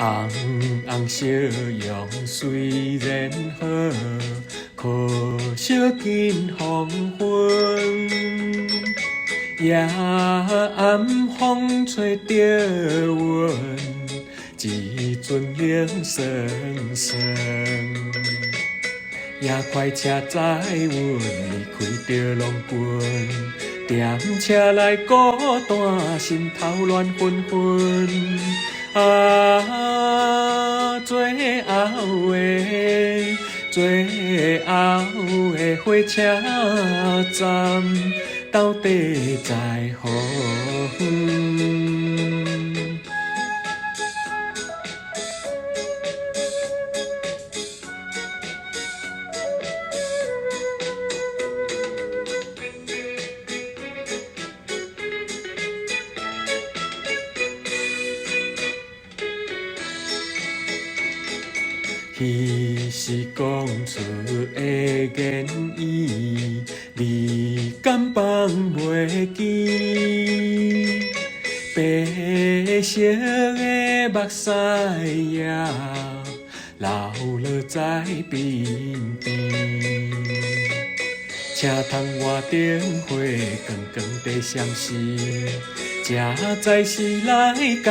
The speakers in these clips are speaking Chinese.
红红笑容虽然好，可惜近黄昏。夜暗风吹着阮，一阵冷酸酸。也快车载阮离开着龙群，踮车来孤单，心头乱纷纷。最后的火车站，到底在何远？彼是讲出的言语，你敢放袂记？白色的目屎也流落在边边。车窗外灯火光光地闪烁，这才是来到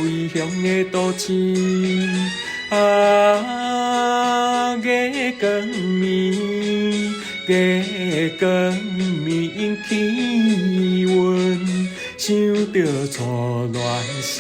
异乡的都市。月光暝引起阮想着初恋时。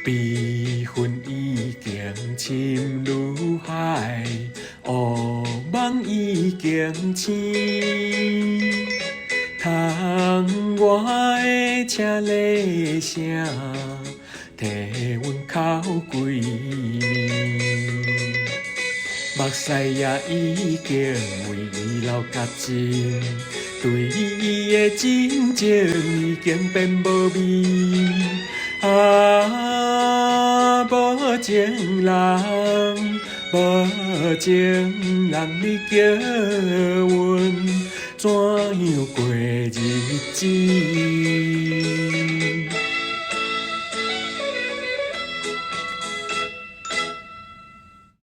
悲恨已经侵入海，乌梦已经醒。窗外的车铃声，替阮哭几暝。目屎也已经为伊流甲尽，对伊的真情已经变无味。无情人，无情人，你叫阮怎样过日子？